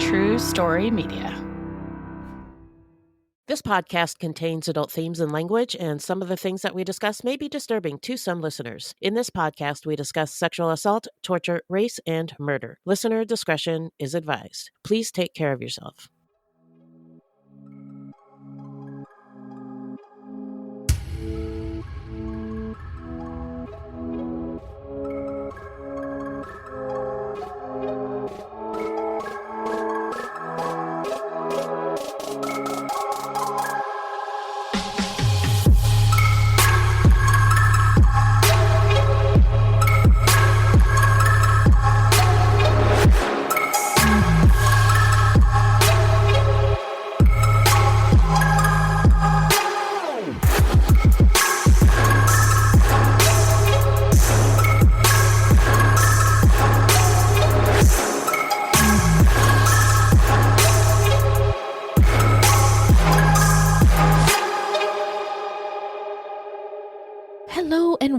True Story Media. This podcast contains adult themes and language, and some of the things that we discuss may be disturbing to some listeners. In this podcast, we discuss sexual assault, torture, race, and murder. Listener discretion is advised. Please take care of yourself.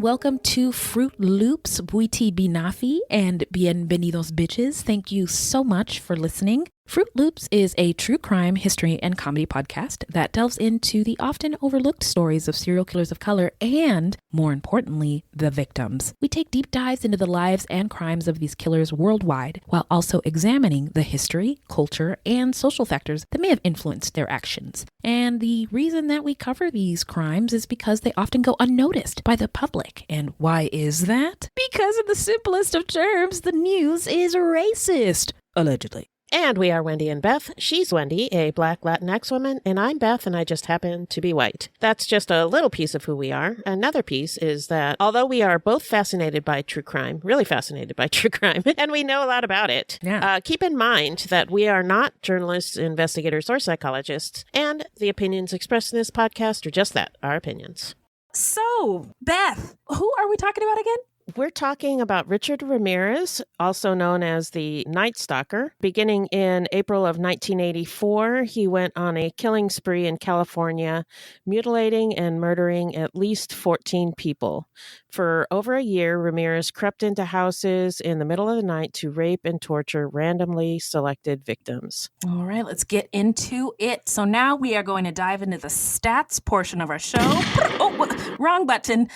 Welcome to Fruitloops, Buiti Binafi, and Bienvenidos Bitches. Thank you so much for listening. Fruitloops is a true crime, history, and comedy podcast that delves into the often overlooked stories of serial killers of color and, more importantly, the victims. We take deep dives into the lives and crimes of these killers worldwide, while also examining the history, culture, and social factors that may have influenced their actions. And the reason that we cover these crimes is because they often go unnoticed by the public. And why is that? Because in the simplest of terms, the news is racist. Allegedly. And we are Wendy and Beth. She's Wendy, a Black Latinx woman, and I'm Beth, and I just happen to be white. That's just a little piece of who we are. Another piece is that although we are both fascinated by true crime, really fascinated by true crime, and we know a lot about it, keep in mind that we are not journalists, investigators, or psychologists, and the opinions expressed in this podcast are just that, our opinions. So, Beth, who are we talking about again? We're talking about Richard Ramirez, also known as the Night Stalker. Beginning in April of 1984, he went on a killing spree in California, mutilating and murdering at least 14 people. For over a year, Ramirez crept into houses in the middle of the night to rape and torture randomly selected victims. All right, let's get into it. So now we are going to dive into the stats portion of our show. Oh, wrong button.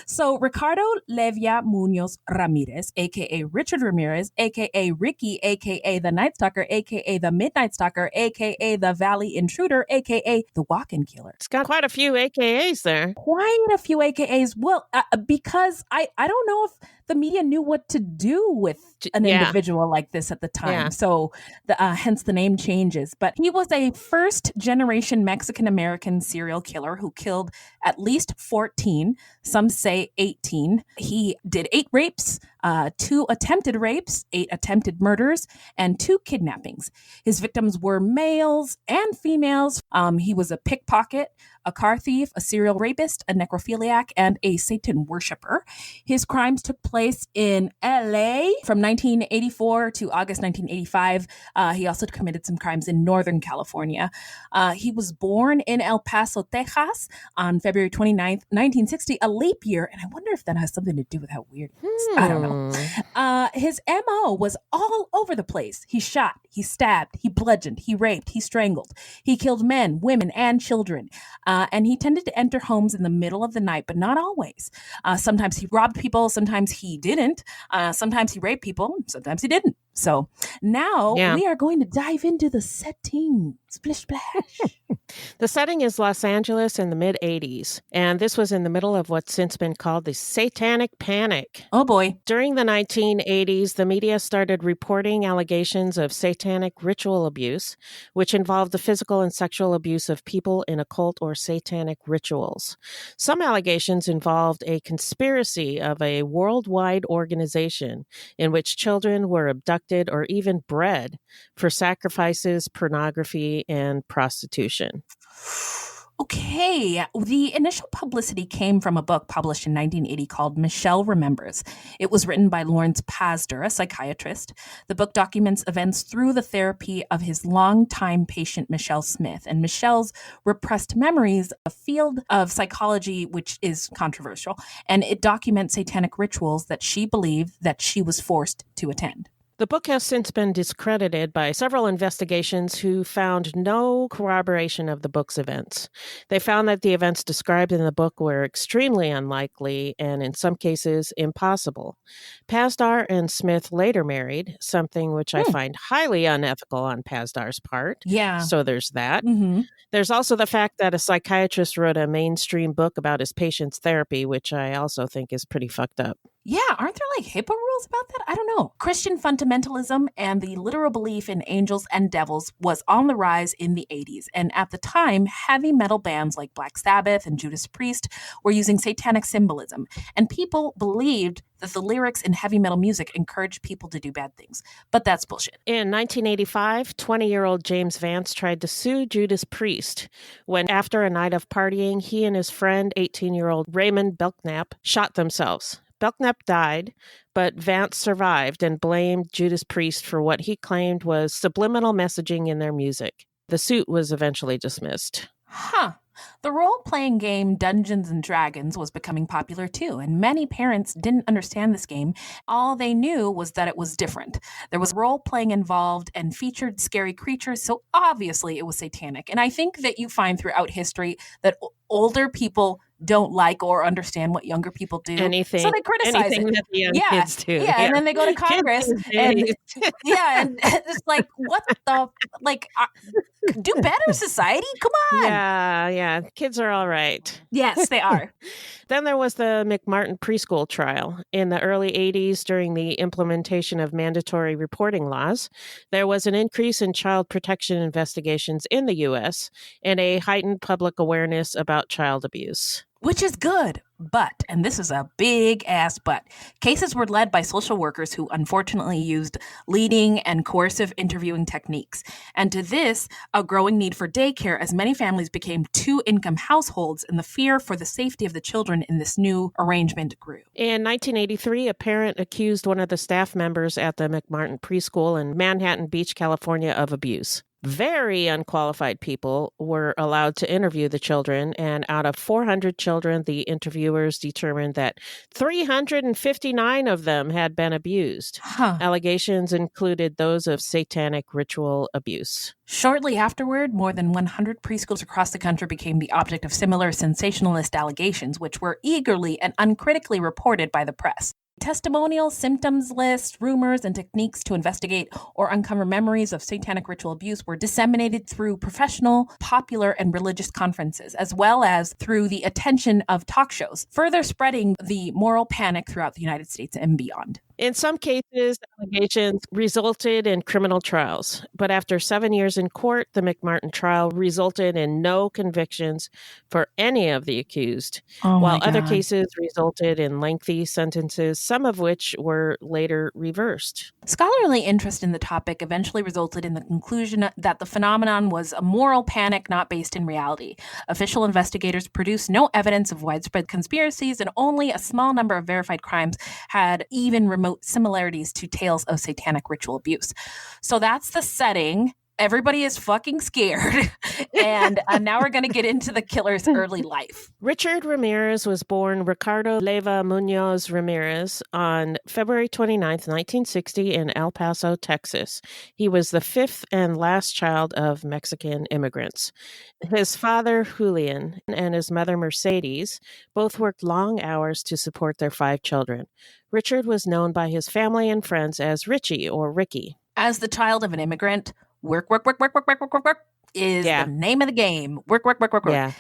So Ricardo Levia Munoz Ramirez, a.k.a. Richard Ramirez, a.k.a. Ricky, a.k.a. the Night Stalker, a.k.a. the Midnight Stalker, a.k.a. the Valley Intruder, a.k.a. the Walk-In Killer. It's got quite a few AKAs there. Quite a few AKAs. Well, because I don't know if the media knew what to do with an individual like this at the time. Yeah. So hence the name changes. But he was a first-generation Mexican-American serial killer who killed at least 14, some say 18. He did 8 rapes, 2 attempted rapes, 8 attempted murders, and 2 kidnappings. His victims were males and females. He was a pickpocket, a car thief, a serial rapist, a necrophiliac, and a Satan worshiper. His crimes took place in LA from 1984 to August 1985. He also committed some crimes in Northern California. He was born in El Paso, Texas on February 29th, 1960, a leap year. And I wonder if that has something to do with how weird he is. I don't know. His MO was all over the place. He shot, he stabbed, he bludgeoned, he raped, he strangled. He killed men, women, and children. And he tended to enter homes in the middle of the night, but not always. Sometimes he robbed people. Sometimes he didn't. Sometimes he raped people. Sometimes he didn't. So now we are going to dive into the setting. Splish splash. The setting is Los Angeles in the mid-'80s, and this was in the middle of what's since been called the Satanic Panic. Oh, boy. During the 1980s, the media started reporting allegations of satanic ritual abuse, which involved the physical and sexual abuse of people in occult or satanic rituals. Some allegations involved a conspiracy of a worldwide organization in which children were abducted or even bred for sacrifices, pornography, and prostitution. Okay, the initial publicity came from a book published in 1980 called Michelle Remembers. It was written by Lawrence Pasder, a psychiatrist. The book documents events through the therapy of his longtime patient, Michelle Smith, and Michelle's repressed memories, a field of psychology which is controversial, and it documents satanic rituals that she believed that she was forced to attend. The book has since been discredited by several investigations who found no corroboration of the book's events. They found that the events described in the book were extremely unlikely and, in some cases, impossible. Pasdar and Smith later married, something which I find highly unethical on Pasdar's part. Yeah. So there's that. Mm-hmm. There's also the fact that a psychiatrist wrote a mainstream book about his patient's therapy, which I also think is pretty fucked up. Yeah, aren't there like HIPAA rules about that? I don't know. Christian fundamentalism and the literal belief in angels and devils was on the rise in the 80s. And at the time, heavy metal bands like Black Sabbath and Judas Priest were using satanic symbolism. And people believed that the lyrics in heavy metal music encouraged people to do bad things. But that's bullshit. In 1985, 20-year-old James Vance tried to sue Judas Priest when, after a night of partying, he and his friend, 18-year-old Raymond Belknap, shot themselves. Belknap died, but Vance survived and blamed Judas Priest for what he claimed was subliminal messaging in their music. The suit was eventually dismissed. Huh. The role-playing game Dungeons & Dragons was becoming popular too, and many parents didn't understand this game. All they knew was that it was different. There was role-playing involved and featured scary creatures, so obviously it was satanic. And I think that you find throughout history that older people don't like or understand what younger people do. Anything. So they criticize anything it. that the young kids do. Yeah, and then they go to Congress and and it's like, what the, like, do better, society? Come on. Yeah. Kids are all right. Yes, they are. Then there was the McMartin preschool trial. In the early 80s, during the implementation of mandatory reporting laws, there was an increase in child protection investigations in the U.S. and a heightened public awareness about child abuse. Which is good, but, and this is a big ass but, cases were led by social workers who unfortunately used leading and coercive interviewing techniques. And to this, a growing need for daycare as many families became two-income households, and the fear for the safety of the children in this new arrangement grew. In 1983, a parent accused one of the staff members at the McMartin preschool in Manhattan Beach, California, of abuse. Very unqualified people were allowed to interview the children, and out of 400 children, the interviewers determined that 359 of them had been abused. Allegations included those of satanic ritual abuse. Shortly afterward, more than 100 preschools across the country became the object of similar sensationalist allegations, which were eagerly and uncritically reported by the press. Testimonials, symptoms lists, rumors, and techniques to investigate or uncover memories of satanic ritual abuse were disseminated through professional, popular, and religious conferences, as well as through the attention of talk shows, further spreading the moral panic throughout the United States and beyond. In some cases, allegations resulted in criminal trials, but after 7 years in court, the McMartin trial resulted in no convictions for any of the accused, while other cases resulted in lengthy sentences, some of which were later reversed. Scholarly interest in the topic eventually resulted in the conclusion that the phenomenon was a moral panic not based in reality. Official investigators produced no evidence of widespread conspiracies, and only a small number of verified crimes had even remote similarities to tales of satanic ritual abuse. So that's the setting. Everybody is fucking scared. And now we're going to get into the killer's early life. Richard Ramirez was born Ricardo Leyva Munoz Ramirez on February 29th, 1960 in El Paso, Texas. He was the fifth and last child of Mexican immigrants. His father, Julian, and his mother, Mercedes, both worked long hours to support their 5 children. Richard was known by his family and friends as Richie or Ricky. As the child of an immigrant, work is the name of the game. Work. Yeah.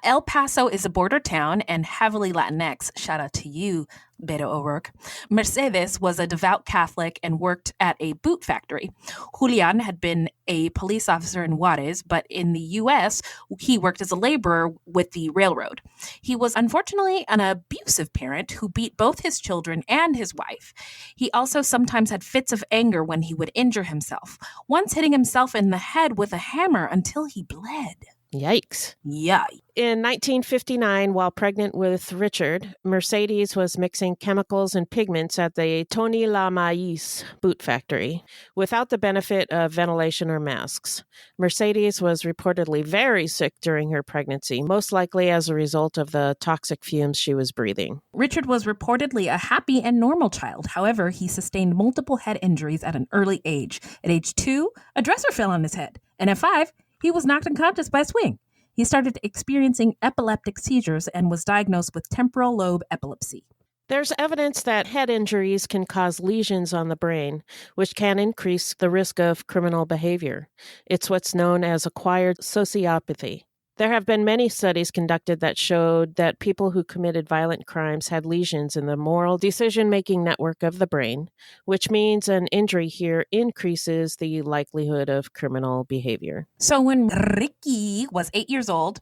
El Paso is a border town and heavily Latinx. Shout out to you, Beto O'Rourke. Mercedes was a devout Catholic and worked at a boot factory. Julian had been a police officer in Juarez, but in the U.S., he worked as a laborer with the railroad. He was unfortunately an abusive parent who beat both his children and his wife. He also sometimes had fits of anger when he would injure himself, once hitting himself in the head with a hammer until he bled. Yikes. Yeah. In 1959, while pregnant with Richard, Mercedes was mixing chemicals and pigments at the Tony La Mais boot factory without the benefit of ventilation or masks. Mercedes was reportedly very sick during her pregnancy, most likely as a result of the toxic fumes she was breathing. Richard was reportedly a happy and normal child. However, he sustained multiple head injuries at an early age. At age 2, a dresser fell on his head. And at 5, he was knocked unconscious by a swing. He started experiencing epileptic seizures and was diagnosed with temporal lobe epilepsy. There's evidence that head injuries can cause lesions on the brain, which can increase the risk of criminal behavior. It's what's known as acquired sociopathy. There have been many studies conducted that showed that people who committed violent crimes had lesions in the moral decision-making network of the brain, which means an injury here increases the likelihood of criminal behavior. So when Ricky was 8 years old,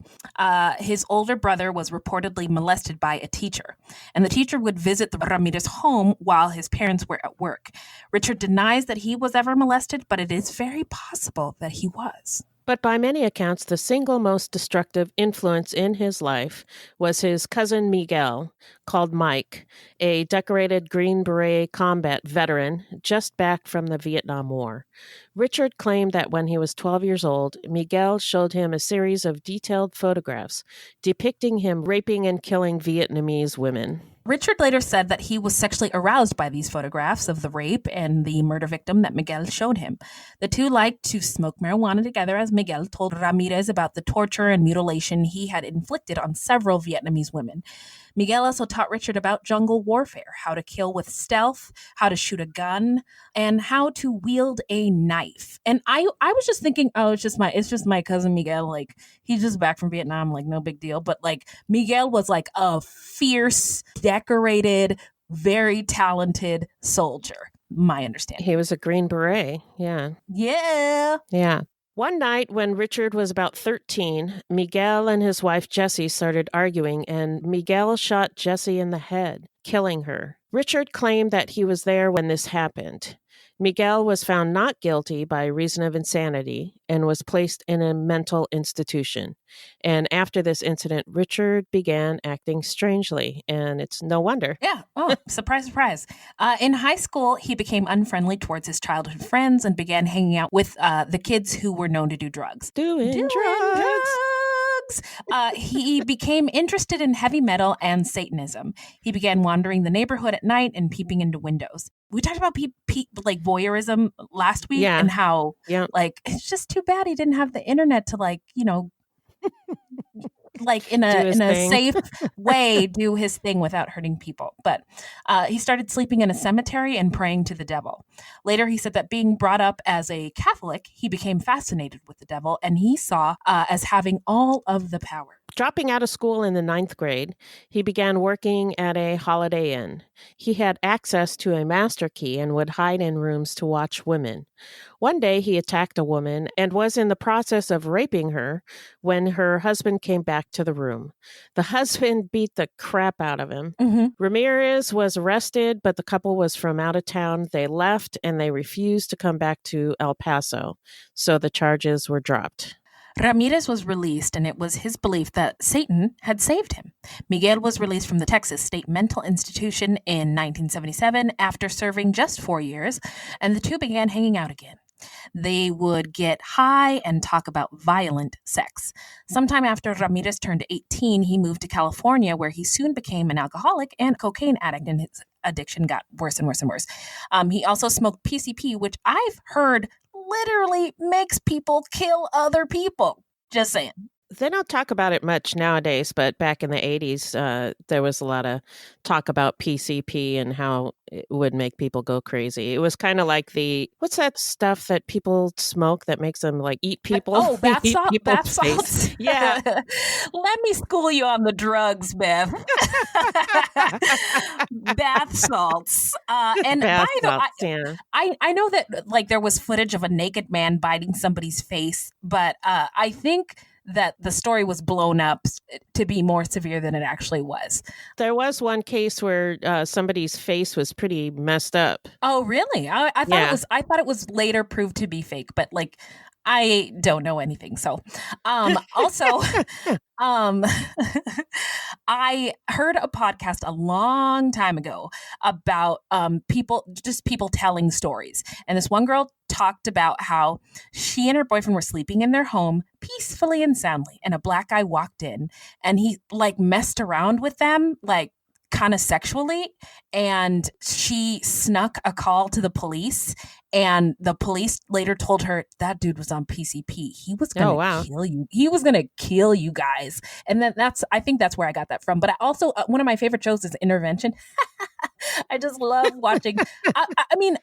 his older brother was reportedly molested by a teacher, and the teacher would visit the Ramirez home while his parents were at work. Richard denies that he was ever molested, but it is very possible that he was. But by many accounts, the single most destructive influence in his life was his cousin Miguel, called Mike, a decorated Green Beret combat veteran just back from the Vietnam War. Richard claimed that when he was 12 years old, Miguel showed him a series of detailed photographs depicting him raping and killing Vietnamese women. Richard later said that he was sexually aroused by these photographs of the rape and the murder victim that Miguel showed him. The two liked to smoke marijuana together as Miguel told Ramirez about the torture and mutilation he had inflicted on several Vietnamese women. Miguel also taught Richard about jungle warfare, how to kill with stealth, how to shoot a gun, and how to wield a knife. And I was just thinking, oh, it's just my cousin Miguel. Like, he's just back from Vietnam, like, no big deal. But like, Miguel was like a fierce, decorated, very talented soldier. My understanding. He was a Green Beret. Yeah. Yeah. Yeah. One night when Richard was about 13, Miguel and his wife Jessie started arguing, and Miguel shot Jessie in the head, killing her. Richard claimed that he was there when this happened. Miguel was found not guilty by reason of insanity and was placed in a mental institution. And after this incident, Richard began acting strangely, and it's no wonder. Yeah. Oh, surprise, surprise. In high school, he became unfriendly towards his childhood friends and began hanging out with the kids who were known to do drugs. Doing drugs. He became interested in heavy metal and Satanism. He began wandering the neighborhood at night and peeping into windows. We talked about like voyeurism last week and how like it's just too bad he didn't have the internet to like, you know, like in a safe way do his thing without hurting people. But he started sleeping in a cemetery and praying to the devil. Later, he said that being brought up as a Catholic, he became fascinated with the devil and he saw as having all of the power. Dropping out of school in the 9th grade, he began working at a Holiday Inn. He had access to a master key and would hide in rooms to watch women. One day, he attacked a woman and was in the process of raping her when her husband came back to the room. The husband beat the crap out of him. Mm-hmm. Ramirez was arrested, but the couple was from out of town. They left and they refused to come back to El Paso, so the charges were dropped. Ramirez was released, and it was his belief that Satan had saved him. Miguel was released from the Texas State Mental Institution in 1977 after serving just 4 years, and the two began hanging out again. They would get high and talk about violent sex. Sometime after Ramirez turned 18, he moved to California, where he soon became an alcoholic and cocaine addict, and his addiction got worse and worse and worse. He also smoked PCP, which I've heard literally makes people kill other people. Just saying. They don't talk about it much nowadays, but back in the 80s, there was a lot of talk about PCP and how it would make people go crazy. It was kind of like what's that stuff that people smoke that makes them like eat people? Oh, bath salts? Yeah. Let me school you on the drugs, Beth. Bath salts. And bath by the way, I know that like there was footage of a naked man biting somebody's face, but I think that the story was blown up to be more severe than it actually was. There was one case where somebody's face was pretty messed up. Oh, really? I thought it was later proved to be fake, but like I don't know anything. So, also, I heard a podcast a long time ago about people telling stories. And this one girl talked about how she and her boyfriend were sleeping in their home peacefully and soundly. And a black guy walked in and he like messed around with them, like kind of sexually. And she snuck a call to the police. And the police later told her that dude was on PCP. He was going to kill you. He was going to kill you guys. And then I think that's where I got that from. But I also, one of my favorite shows is Intervention. I just love watching. I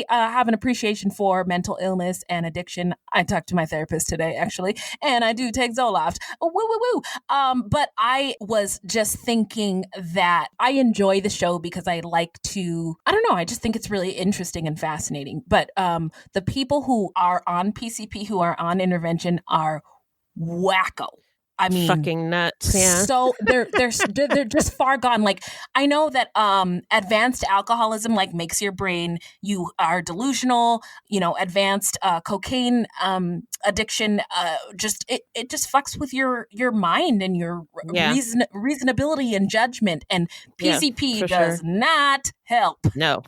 have an appreciation for mental illness and addiction. I talked to my therapist today, actually, and I do take Zoloft. Woo, woo, woo. But I was just thinking that I enjoy the show because I like to, I don't know, I just think it's really interesting and fascinating. But the people who are on PCP, who are on Intervention, are wacko. I mean, fucking nuts. Yeah. So they're just far gone. Like, I know that advanced alcoholism like makes your brain, you are delusional. You know, advanced cocaine addiction it just fucks with your mind and your reasonability and judgment. And PCP does not help. No.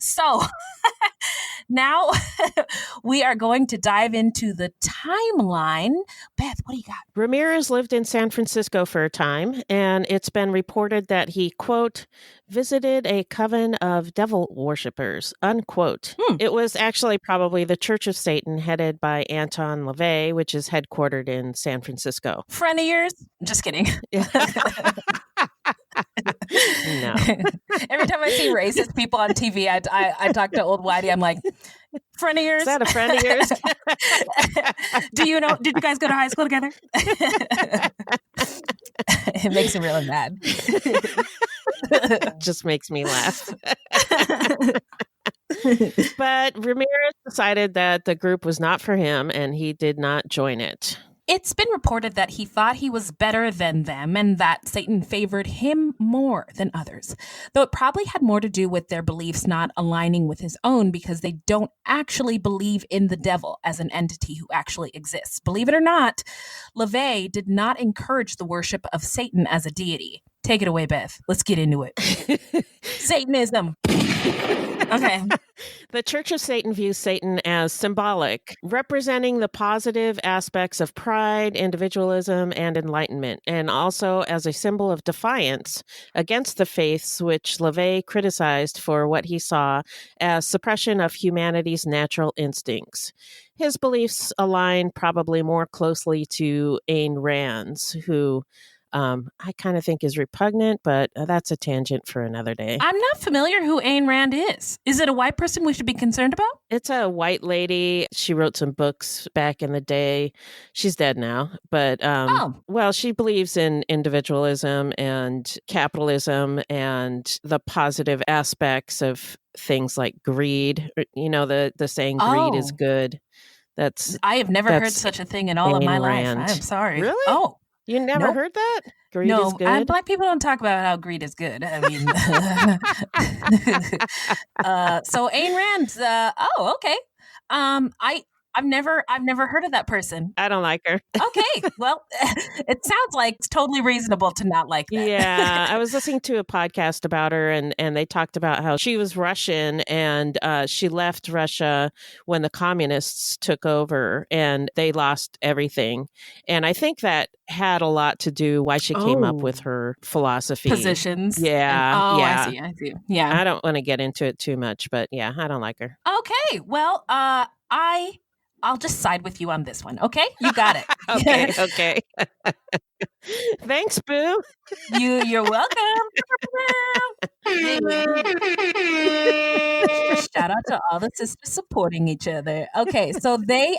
So now we are going to dive into the timeline. Beth, what do you got? Ramirez lived in San Francisco for a time, and it's been reported that he, quote, visited a coven of devil worshippers, unquote. It was actually probably the Church of Satan headed by Anton LaVey, which is headquartered in San Francisco. Friend of yours? Just kidding. No. Every time I see racist people on TV, I talk to old Whitey. I'm like, friend of yours? Is that a friend of yours? Do you know? Did you guys go to high school together? It makes me really mad. Just makes me laugh. But Ramirez decided that the group was not for him, and he did not join it. It's been reported that he thought he was better than them and that Satan favored him more than others, though it probably had more to do with their beliefs not aligning with his own because they don't actually believe in the devil as an entity who actually exists. Believe it or not, LaVey did not encourage the worship of Satan as a deity. Take it away, Beth. Let's get into it. Satanism. Okay. The Church of Satan views Satan as symbolic, representing the positive aspects of pride, individualism, and enlightenment, and also as a symbol of defiance against the faiths which LaVey criticized for what he saw as suppression of humanity's natural instincts. His beliefs align probably more closely to Ayn Rand's, who I kind of think is repugnant, but that's a tangent for another day. I'm not familiar who Ayn Rand is. Is it a white person we should be concerned about? It's a white lady. She wrote some books back in the day. She's dead now, but well, she believes in individualism and capitalism and the positive aspects of things like greed. You know, the saying greed is good. I have never heard such a thing in all of my life. I'm sorry. Really? Oh. You never heard that? Greed is good? No, Black people don't talk about how greed is good. I mean, so Ayn Rand, okay. I've never heard of that person. I don't like her. Okay. Well, it sounds like it's totally reasonable to not like that. Yeah. I was listening to a podcast about her and they talked about how she was Russian and she left Russia when the communists took over and they lost everything. And I think that had a lot to do why she came up with her philosophy. Positions. Yeah. Yeah. I see. Yeah. I don't want to get into it too much, but yeah, I don't like her. Okay. Well, I'll just side with you on this one. Okay. You got it. Okay. Thanks, Boo. You're welcome. Shout out to all the sisters supporting each other. Okay, so they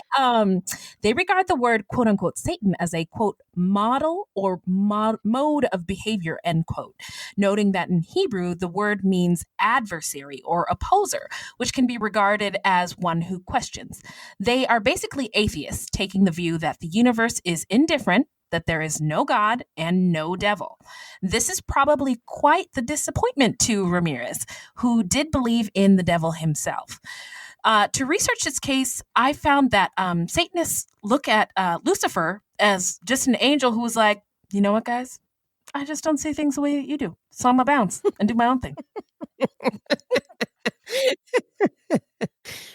regard the word quote unquote Satan as a quote model or mode of behavior, end quote, noting that in Hebrew the word means adversary or opposer, which can be regarded as one who questions. They are basically atheists, taking the view that the universe is indifferent, that there is no God and no devil. This is probably quite the disappointment to Ramirez, who did believe in the devil himself. To research this case, I found that Satanists look at Lucifer as just an angel who was like, you know what, guys? I just don't see things the way that you do. So I'm going to bounce and do my own thing.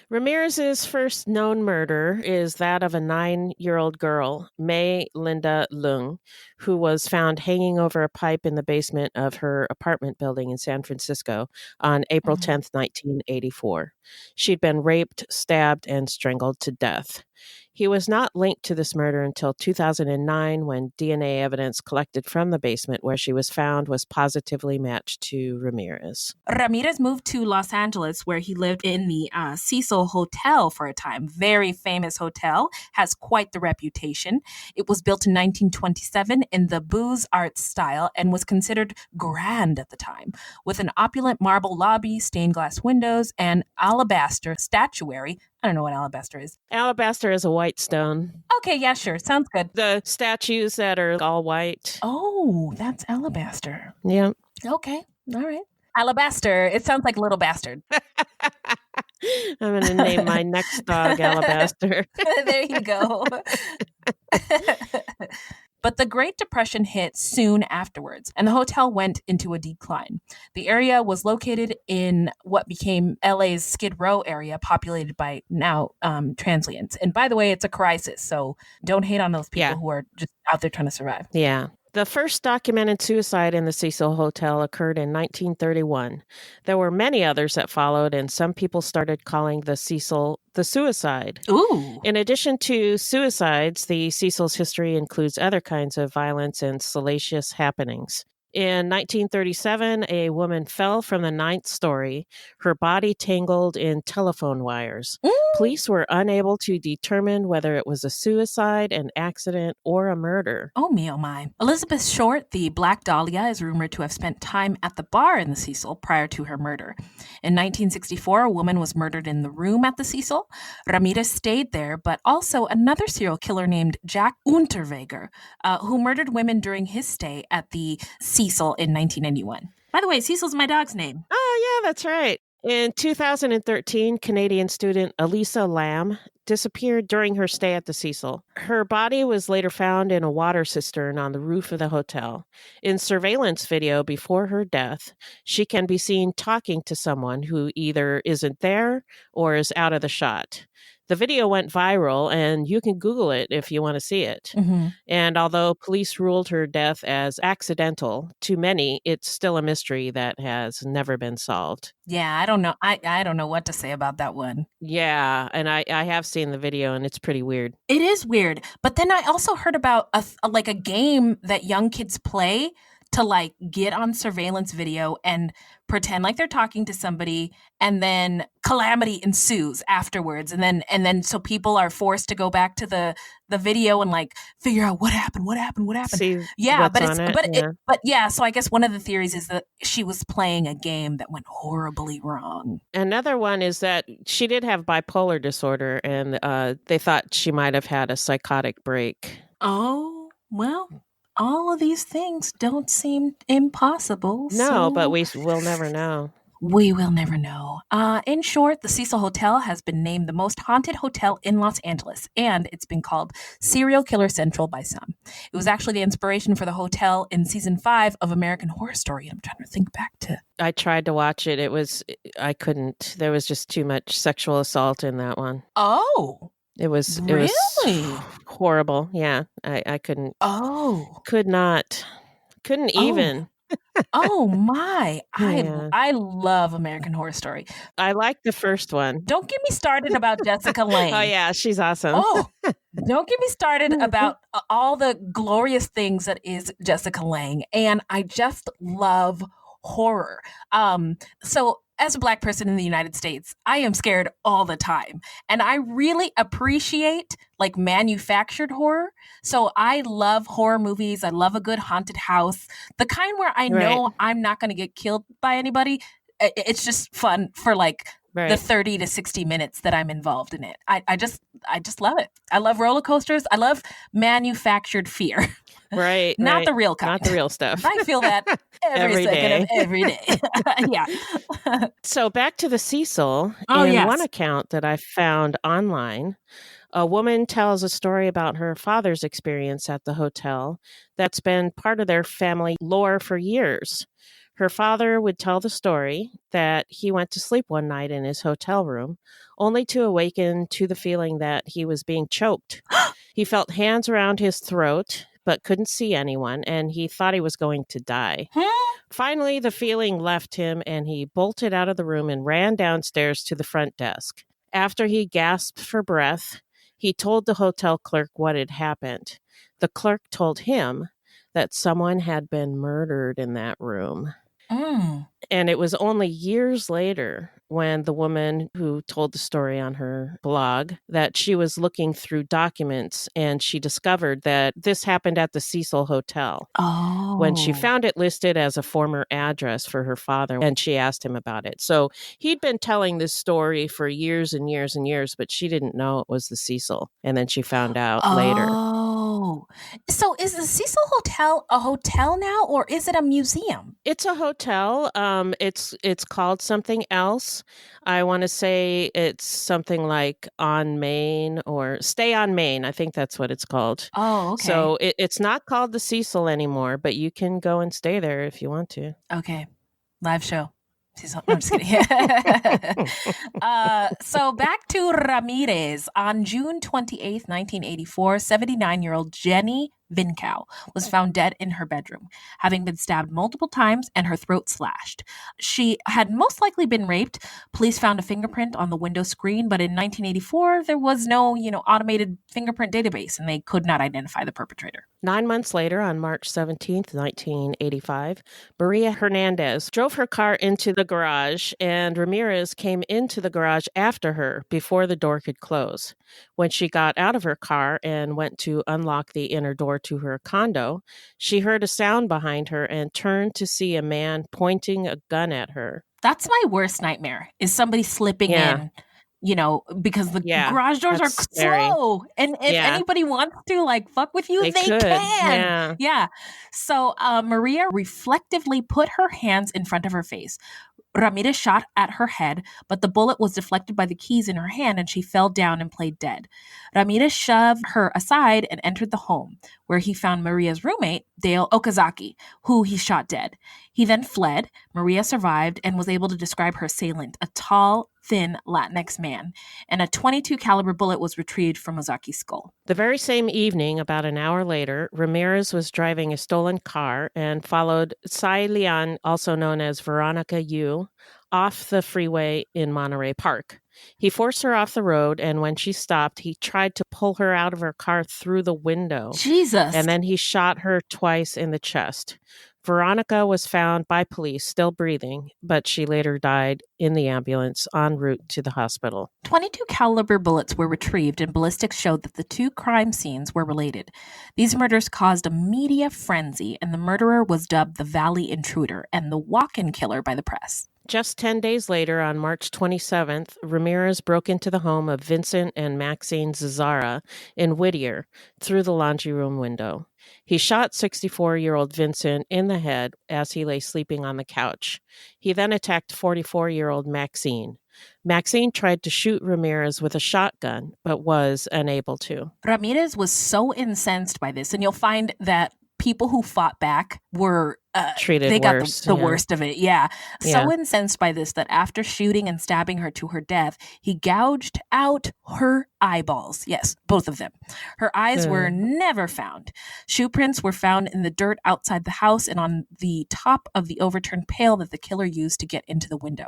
Ramirez's first known murder is that of a 9-year-old girl, May Linda Leung, who was found hanging over a pipe in the basement of her apartment building in San Francisco on April 10th, 1984. She'd been raped, stabbed, and strangled to death. He was not linked to this murder until 2009 when DNA evidence collected from the basement where she was found was positively matched to Ramirez. Ramirez moved to Los Angeles where he lived in the Cecil Hotel for a time. Very famous hotel, has quite the reputation. It was built in 1927 in the Beaux-Arts style and was considered grand at the time, with an opulent marble lobby, stained glass windows, and alabaster statuary. I don't know what alabaster is. Alabaster is a white stone. Okay, yeah, sure. Sounds good. The statues that are all white. Oh, that's alabaster. Yeah. Okay. All right. Alabaster. It sounds like Little Bastard. I'm going to name my next dog Alabaster. There you go. But the Great Depression hit soon afterwards, and the hotel went into a decline. The area was located in what became LA's Skid Row area, populated by now transients. And by the way, it's a crisis, so don't hate on those people who are just out there trying to survive. Yeah. The first documented suicide in the Cecil Hotel occurred in 1931. There were many others that followed, and some people started calling the Cecil the suicide. Ooh. In addition to suicides, the Cecil's history includes other kinds of violence and salacious happenings. In 1937, a woman fell from the 9th story. Her body tangled in telephone wires. Police were unable to determine whether it was a suicide, an accident, or a murder. Oh, me, oh, my. Elizabeth Short, the Black Dahlia, is rumored to have spent time at the bar in the Cecil prior to her murder. In 1964, a woman was murdered in the room at the Cecil. Ramirez stayed there, but also another serial killer named Jack Unterweger, who murdered women during his stay at the Cecil in 1991. By the way, Cecil's my dog's name. Oh, yeah, that's right. In 2013, Canadian student Elisa Lam disappeared during her stay at the Cecil. Her body was later found in a water cistern on the roof of the hotel. In surveillance video before her death, she can be seen talking to someone who either isn't there or is out of the shot. The video went viral, and you can Google it if you want to see it. Mm-hmm. And although police ruled her death as accidental, to many, it's still a mystery that has never been solved. Yeah, I don't know. I don't know what to say about that one. Yeah, and I have seen the video, and it's pretty weird. It is weird. But then I also heard about a game that young kids play to like get on surveillance video and pretend like they're talking to somebody, and then calamity ensues afterwards, and then so people are forced to go back to the video and like figure out what happened. See yeah, what's but on it, but yeah. So I guess one of the theories is that she was playing a game that went horribly wrong. Another one is that she did have bipolar disorder, and they thought she might have had a psychotic break. Oh, well. All of these things don't seem impossible. No, but we'll never know. We will never know. In short, the Cecil Hotel has been named the most haunted hotel in Los Angeles, and it's been called Serial Killer Central by some. It was actually the inspiration for the hotel in season 5 of American Horror Story. I'm trying to think back to. I tried to watch it. I couldn't. There was just too much sexual assault in that one. Oh. It was horrible. Yeah, I couldn't. Oh, couldn't even. Oh my! I love American Horror Story. I like the first one. Don't get me started about Jessica Lange. Oh yeah, she's awesome. Oh, Don't get me started about all the glorious things that is Jessica Lange. And I just love horror. So as a Black person in the United States, I am scared all the time. And I really appreciate like manufactured horror. So I love horror movies. I love a good haunted house. The kind where I know I'm not going to get killed by anybody. It's just fun for like the 30 to 60 minutes that I'm involved in it. I just love it. I love roller coasters. I love manufactured fear. Right. Not the real kind. Not the real stuff. I feel that every second of every day. Yeah. So back to the Cecil. In one account that I found online, a woman tells a story about her father's experience at the hotel that's been part of their family lore for years. Her father would tell the story that he went to sleep one night in his hotel room, only to awaken to the feeling that he was being choked. He felt hands around his throat, but couldn't see anyone, and he thought he was going to die. Finally, the feeling left him, and he bolted out of the room and ran downstairs to the front desk. After he gasped for breath, he told the hotel clerk what had happened. The clerk told him that someone had been murdered in that room. And it was only years later when the woman who told the story on her blog that she was looking through documents and she discovered that this happened at the Cecil Hotel. When she found it listed as a former address for her father, and she asked him about it. So he'd been telling this story for years and years and years, but she didn't know it was the Cecil. And then she found out later. So is the Cecil Hotel a hotel now, or is it a museum? It's a hotel. It's called something else. I want to say it's something like On Main or Stay on Main. I think that's what it's called. Oh, okay. So it's not called the Cecil anymore, but you can go and stay there if you want to. Okay. Live show. No, I'm just kidding. So back to Ramirez. On June 28th, 1984, 79-year-old Jenny Vincow was found dead in her bedroom, having been stabbed multiple times and her throat slashed. She had most likely been raped. Police found a fingerprint on the window screen, but in 1984, there was no, automated fingerprint database, and they could not identify the perpetrator. 9 months later, on March 17th, 1985, Maria Hernandez drove her car into the garage, and Ramirez came into the garage after her before the door could close. When she got out of her car and went to unlock the inner door to her condo, she heard a sound behind her and turned to see a man pointing a gun at her. That's my worst nightmare, is somebody slipping in. Because the garage doors are slow. And if anybody wants to fuck with you, they can. Yeah. So Maria reflectively put her hands in front of her face. Ramirez shot at her head, but the bullet was deflected by the keys in her hand and she fell down and played dead. Ramirez shoved her aside and entered the home, where he found Maria's roommate, Dale Okazaki, who he shot dead. He then fled. Maria survived and was able to describe her assailant, a tall, thin Latinx man, and a .22 caliber bullet was retrieved from Ozaki's skull. The very same evening, about an hour later, Ramirez was driving a stolen car and followed Tsai Lian, also known as Veronica Yu, off the freeway in Monterey Park. He forced her off the road, and when she stopped, he tried to pull her out of her car through the window. Jesus! And then he shot her twice in the chest. Veronica was found by police still breathing, but she later died in the ambulance en route to the hospital. .22 caliber bullets were retrieved, and ballistics showed that the two crime scenes were related. These murders caused a media frenzy, and the murderer was dubbed the Valley Intruder and the walk-in killer by the press. Just 10 days later, on March 27th, Ramirez broke into the home of Vincent and Maxine Zazara in Whittier through the laundry room window. He shot 64-year-old Vincent in the head as he lay sleeping on the couch. He then attacked 44-year-old Maxine. Maxine tried to shoot Ramirez with a shotgun, but was unable to. Ramirez was so incensed by this, and you'll find that people who fought back were treated they got worse, the worst of it. Yeah. So incensed by this that after shooting and stabbing her to her death, he gouged out her eyeballs. Yes, both of them. Her eyes were never found. Shoe prints were found in the dirt outside the house and on the top of the overturned pail that the killer used to get into the window.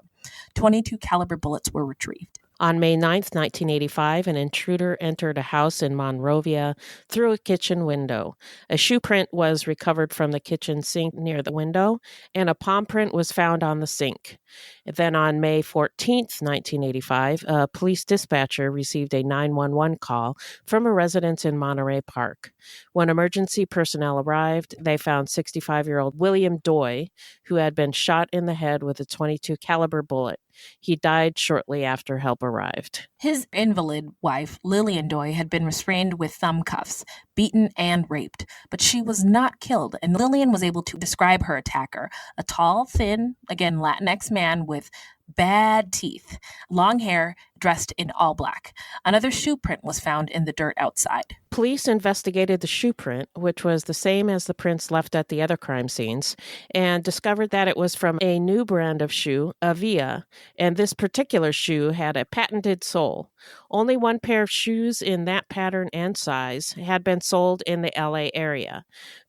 .22 caliber bullets were retrieved. On May 9th, 1985, an intruder entered a house in Monrovia through a kitchen window. A shoe print was recovered from the kitchen sink near the window, and a palm print was found on the sink. Then on May 14th, 1985, a police dispatcher received a 911 call from a residence in Monterey Park. When emergency personnel arrived, they found 65-year-old William Doy, who had been shot in the head with a .22 caliber bullet. He died shortly after help arrived. His invalid wife, Lillian Doy, had been restrained with thumb cuffs, beaten, and raped, but she was not killed, and Lillian was able to describe her attacker, a tall, thin, again, Latinx man with bad teeth, long hair, dressed in all black. Another shoe print was found in the dirt outside. Police investigated the shoe print, which was the same as the prints left at the other crime scenes, and discovered that it was from a new brand of shoe, Avia, and this particular shoe had a patented sole. Only one pair of shoes in that pattern and size had been sold in the LA area,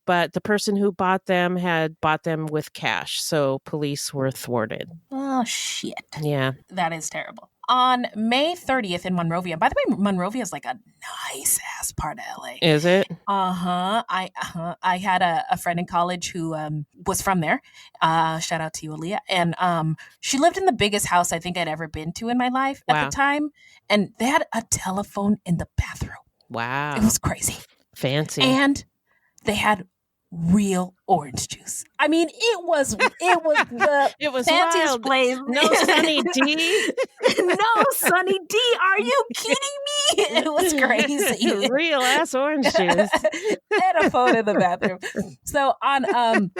but the person who bought them had bought them with cash, so police were thwarted. Oh, shit. Yeah. That is terrible. On May 30th in Monrovia, by the way, Monrovia is like a nice ass part of LA. Is it? I had a friend in college who was from there. Shout out to you, Aaliyah. And she lived in the biggest house I think I'd ever been to in my life at the time. And they had a telephone in the bathroom. Wow. It was crazy. Fancy. And they had real orange juice. I mean, it was the it was fanciest wild. place. No Sunny D. No Sunny D. Are you kidding me? It was crazy. Real ass orange juice. And a phone in the bathroom. So on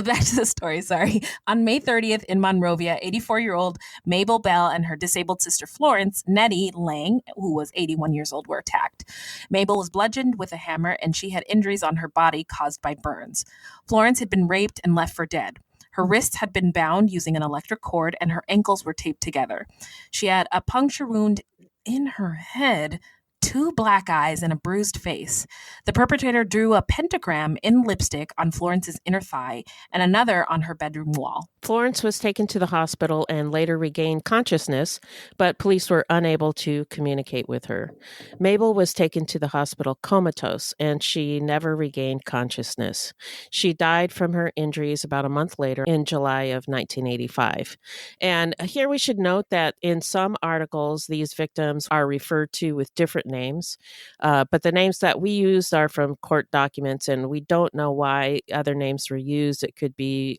back to the story, sorry. On May 30th in Monrovia, 84-year-old Mabel Bell and her disabled sister Florence, Nettie Lang, who was 81 years old, were attacked. Mabel was bludgeoned with a hammer and she had injuries on her body caused by burns. Florence had been raped and left for dead. Her wrists had been bound using an electric cord and her ankles were taped together. She had a puncture wound in her head, 2 black eyes, and a bruised face. The perpetrator drew a pentagram in lipstick on Florence's inner thigh and another on her bedroom wall. Florence was taken to the hospital and later regained consciousness, but police were unable to communicate with her. Mabel was taken to the hospital comatose, and she never regained consciousness. She died from her injuries about a month later in July of 1985. And here we should note that in some articles, these victims are referred to with different names, but the names that we used are from court documents, and we don't know why other names were used. It could be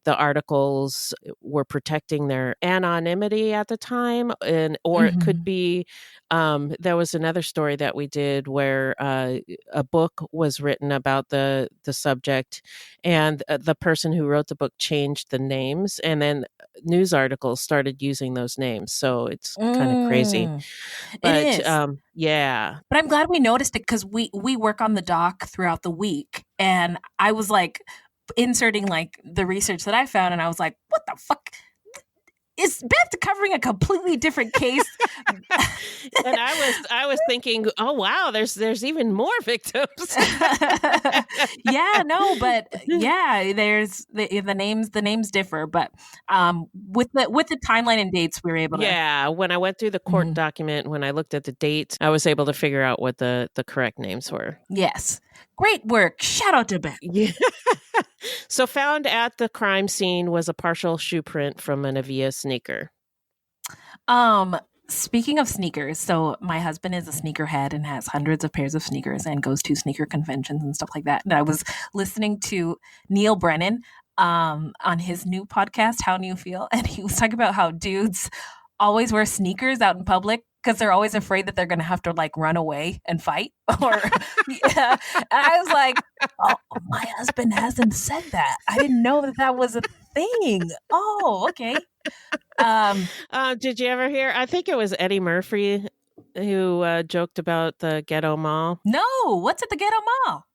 the articles were protecting their anonymity at the time, or it could be there was another story that we did where a book was written about the subject, and the person who wrote the book changed the names, and then news articles started using those names. So it's kind of crazy. But it is. Yeah. But I'm glad we noticed it because we work on the doc throughout the week, and I was like inserting like the research that I found, and I was like, what the fuck? Is Beth covering a completely different case? And I was thinking, oh wow, there's even more victims. Yeah, no, but yeah, there's the names differ, but with the timeline and dates, we were able to. Yeah, when I went through the court document, when I looked at the dates, I was able to figure out what the correct names were. Yes. Great work. Shout out to Beth. Yeah. So found at the crime scene was a partial shoe print from an Avia sneaker. Speaking of sneakers, so my husband is a sneakerhead and has hundreds of pairs of sneakers and goes to sneaker conventions and stuff like that. And I was listening to Neil Brennan on his new podcast, How New Feel, and he was talking about how dudes always wear sneakers out in public because they're always afraid that they're going to have to like run away and fight. Or yeah. And I was like, oh, my husband hasn't said that. I didn't know that was a thing. Oh, okay. Did you ever hear? I think it was Eddie Murphy who joked about the ghetto mall. No, what's at the ghetto mall?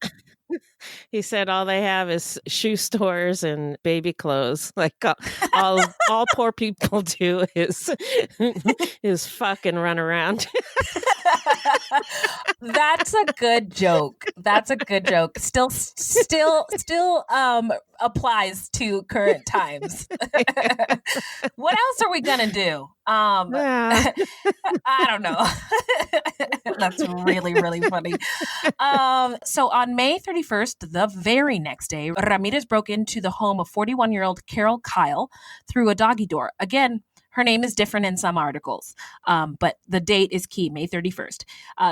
He said all they have is shoe stores and baby clothes. Like all poor people do is fuck and run around. That's a good joke. Still applies to current times. What else are we gonna do? Yeah. I don't know. That's really, really funny. So on May 31st, the very next day, Ramirez broke into the home of 41-year-old Carol Kyle through a doggy door. Again, her name is different in some articles, but the date is key, May 31st.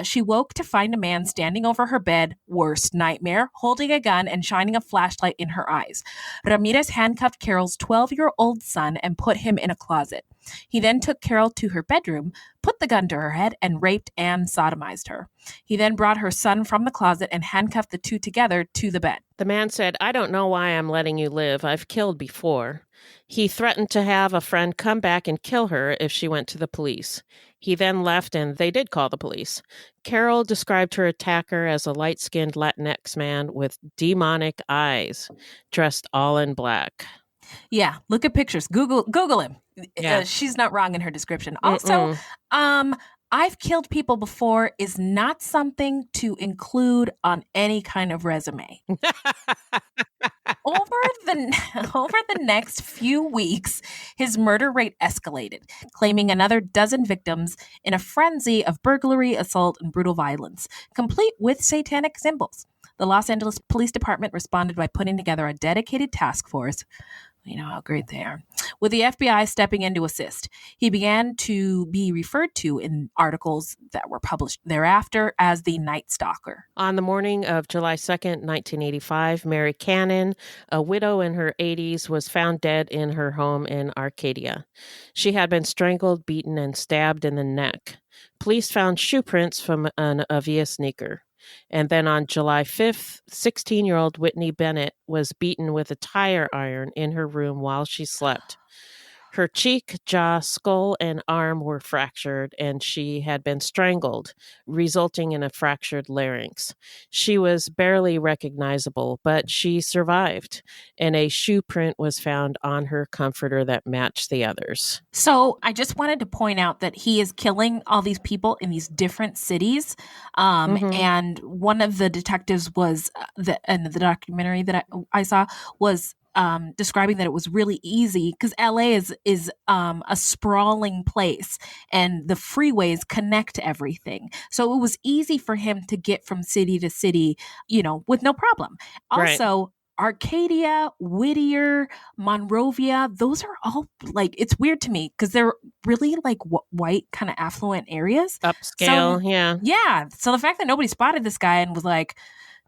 She woke to find a man standing over her bed, worst nightmare, holding a gun and shining a flashlight in her eyes. Ramirez handcuffed Carol's 12-year-old son and put him in a closet. He then took Carol to her bedroom, put the gun to her head, and raped and sodomized her. He then brought her son from the closet and handcuffed the two together to the bed. The man said, "I don't know why I'm letting you live. I've killed before." He threatened to have a friend come back and kill her if she went to the police. He then left and they did call the police. Carol described her attacker as a light-skinned Latinx man with demonic eyes, dressed all in black. Yeah, look at pictures. Google him. Yeah. She's not wrong in her description. Also, I've killed people before is not something to include on any kind of resume. Over the next few weeks, his murder rate escalated, claiming another dozen victims in a frenzy of burglary, assault, and brutal violence, complete with satanic symbols. The Los Angeles Police Department responded by putting together a dedicated task force. You know how great they are. With the FBI stepping in to assist. He began to be referred to in articles that were published thereafter as the Night Stalker. On the morning of July 2nd, 1985, Mary Cannon, a widow in her 80s, was found dead in her home in Arcadia. She had been strangled, beaten, and stabbed in the neck. Police found shoe prints from an Avia sneaker. And then on July 5th, 16-year-old Whitney Bennett was beaten with a tire iron in her room while she slept. Her cheek, jaw, skull, and arm were fractured, and she had been strangled, resulting in a fractured larynx. She was barely recognizable, but she survived, and a shoe print was found on her comforter that matched the others. So I just wanted to point out that he is killing all these people in these different cities. And one of the detectives was, in the documentary that I saw, was describing that it was really easy because LA is a sprawling place and the freeways connect everything. So it was easy for him to get from city to city, with no problem. Also, right. Arcadia, Whittier, Monrovia, those are all it's weird to me because they're really white kind of affluent areas. Upscale, yeah. Yeah. So the fact that nobody spotted this guy and was like,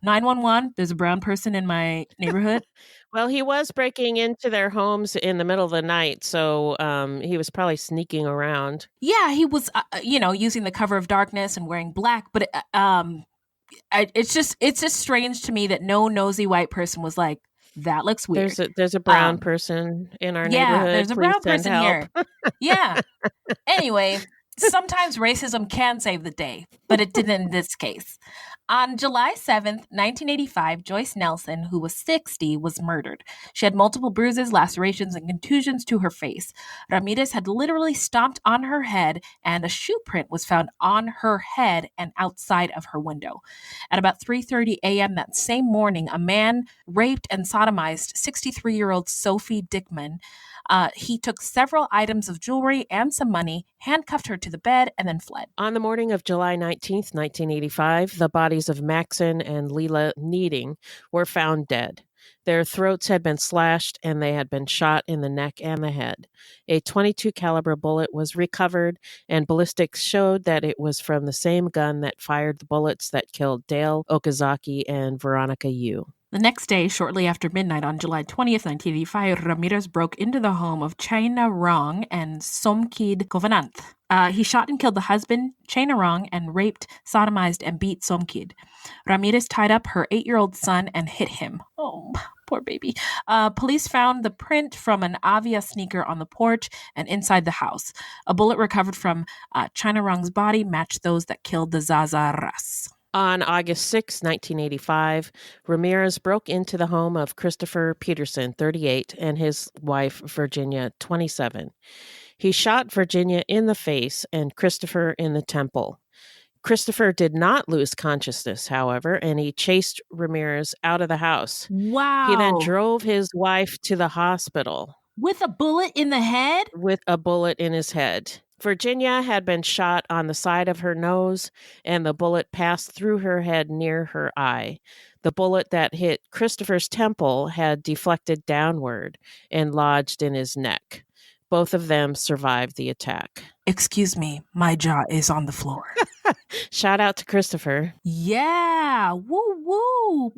911, there's a brown person in my neighborhood. Well, he was breaking into their homes in the middle of the night, so he was probably sneaking around. Yeah, he was, using the cover of darkness and wearing black. But it's just strange to me that no nosy white person was like, that looks weird. There's a brown person in our neighborhood. Yeah, there's a brown person here. Yeah. Anyway, sometimes racism can save the day, but it didn't in this case. On July 7th, 1985, Joyce Nelson, who was 60, was murdered. She had multiple bruises, lacerations, and contusions to her face. Ramirez had literally stomped on her head, and a shoe print was found on her head and outside of her window. At about 3:30 a.m. that same morning, a man raped and sodomized 63-year-old Sophie Dickman. He took several items of jewelry and some money, handcuffed her to the bed, and then fled. On the morning of July 19th, 1985, the bodies of Maxon and Leela Needing were found dead. Their throats had been slashed and they had been shot in the neck and the head. A .22 caliber bullet was recovered, and ballistics showed that it was from the same gun that fired the bullets that killed Dale Okazaki and Veronica Yu. The next day, shortly after midnight on July 20th, 1985, Ramirez broke into the home of China Rong and Somkid Govananth. He shot and killed the husband, China Rong, and raped, sodomized, and beat Somkid. Ramirez tied up her 8-year-old son and hit him. Oh, poor baby. Police found the print from an Avia sneaker on the porch and inside the house. A bullet recovered from China Rong's body matched those that killed the Zazaras. On August 6, 1985, Ramirez broke into the home of Christopher Peterson, 38, and his wife, Virginia, 27. He shot Virginia in the face and Christopher in the temple. Christopher did not lose consciousness, however, and he chased Ramirez out of the house. Wow. He then drove his wife to the hospital. With a bullet in the head? With a bullet in his head. Virginia had been shot on the side of her nose, and the bullet passed through her head near her eye. The bullet that hit Christopher's temple had deflected downward and lodged in his neck. Both of them survived the attack. Excuse me, my jaw is on the floor. Shout out to Christopher. Yeah. Woo woo.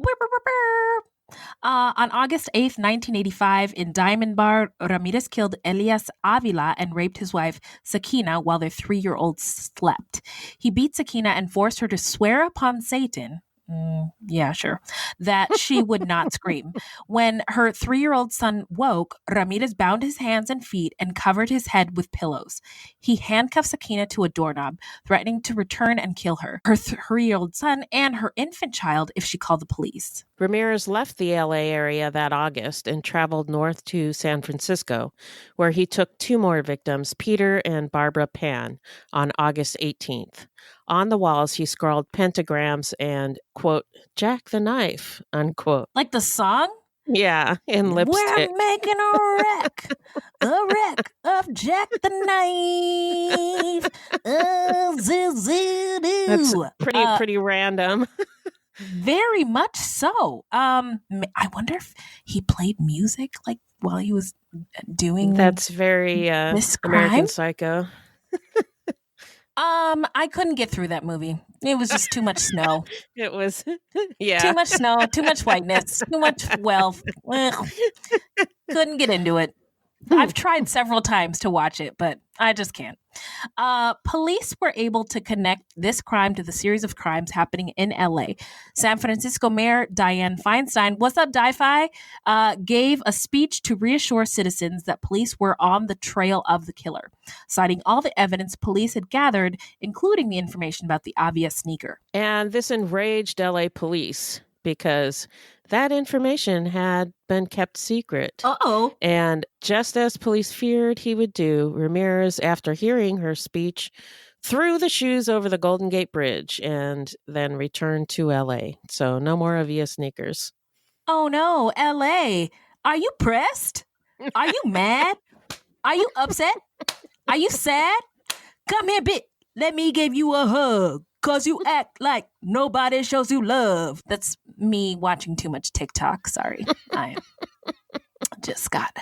On August 8th, 1985, in Diamond Bar, Ramirez killed Elias Avila and raped his wife, Sakina, while their 3-year-old slept. He beat Sakina and forced her to swear upon Satan. Yeah, sure. That she would not scream. When her 3-year-old son woke, Ramirez bound his hands and feet and covered his head with pillows. He handcuffed Sakina to a doorknob, threatening to return and kill her 3-year-old son, and her infant child if she called the police. Ramirez left the LA area that August and traveled north to San Francisco, where he took 2 more victims, Peter and Barbara Pan, on August 18th. On the walls, he scrawled pentagrams and, quote, Jack the Knife, unquote. Like the song? Yeah, in lipstick. We're making a wreck of Jack the Knife. That's pretty random. Very much so. I wonder if he played music like while he was doing. That's very this American crime? Psycho. I couldn't get through that movie. It was just too much snow. It was, yeah. Too much snow, too much whiteness, too much wealth. Couldn't get into it. I've tried several times to watch it, but I just can't. Police were able to connect this crime to the series of crimes happening in LA. San Francisco Mayor Dianne Feinstein, what's up, Di-Fi? Gave a speech to reassure citizens that police were on the trail of the killer, citing all the evidence police had gathered, including the information about the Avia sneaker. And this enraged LA police because that information had been kept secret. Uh-oh. And just as police feared he would do, Ramirez, after hearing her speech, threw the shoes over the Golden Gate Bridge and then returned to LA. So no more Avia sneakers. Oh no, LA. Are you pressed? Are you mad? Are you upset? Are you sad? Come here, bitch. Let me give you a hug. 'Cause you act like nobody shows you love. That's me watching too much TikTok. Sorry. I just got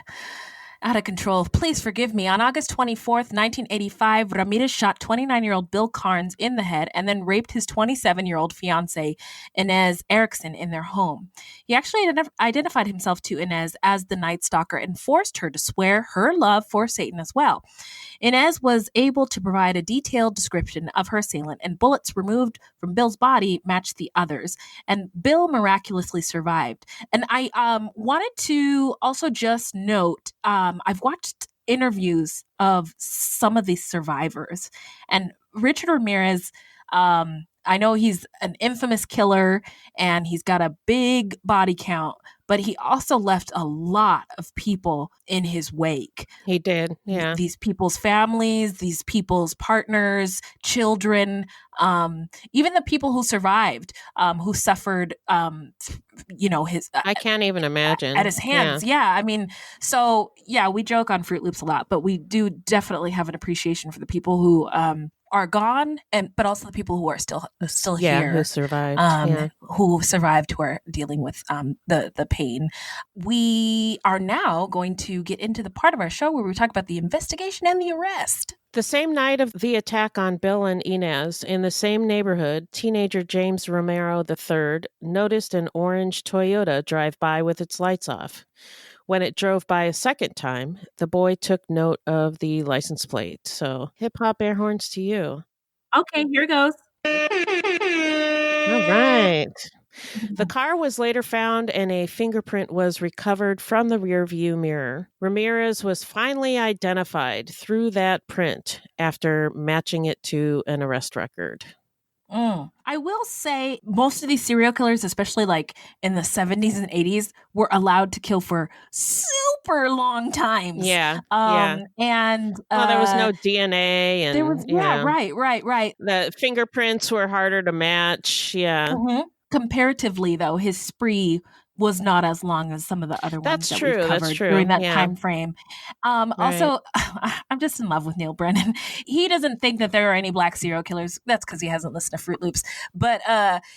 out of control. Please forgive me. On August 24th, 1985, Ramirez shot 29-year-old Bill Carnes in the head and then raped his 27-year-old fiancée, Inez Erickson, in their home. He actually identified himself to Inez as the Night Stalker and forced her to swear her love for Satan as well. Inez was able to provide a detailed description of her assailant, and bullets removed from Bill's body matched the others. And Bill miraculously survived. And I wanted to also just note, I've watched interviews of some of these survivors, and Richard Ramirez, I know he's an infamous killer and he's got a big body count, but he also left a lot of people in his wake. He did, yeah. These people's families, these people's partners, children, even the people who survived, who suffered, his... I can't even imagine. At his hands, yeah. I mean, so, yeah, we joke on Fruitloops a lot, but we do definitely have an appreciation for the people who... are gone, but also the people who are still here, who survived, who survived, who are dealing with the pain. We are now going to get into the part of our show where we talk about the investigation and the arrest. The same night of the attack on Bill and Inez, in the same neighborhood, teenager James Romero III noticed an orange Toyota drive by with its lights off. When it drove by a second time, the boy took note of the license plate. So, hip-hop air horns to you. Okay, here goes. All right. The car was later found and a fingerprint was recovered from the rearview mirror. Ramirez was finally identified through that print after matching it to an arrest record. I will say most of these serial killers, especially like in the 70s and 80s, were allowed to kill for super long times. Yeah. And there was no DNA, and there was right. The fingerprints were harder to match. Yeah. Mm-hmm. Comparatively, though, his spree was not as long as some of the other ones that we've covered during that time frame. Also, I'm just in love with Neil Brennan. He doesn't think that there are any black serial killers. That's because he hasn't listened to Fruitloops. But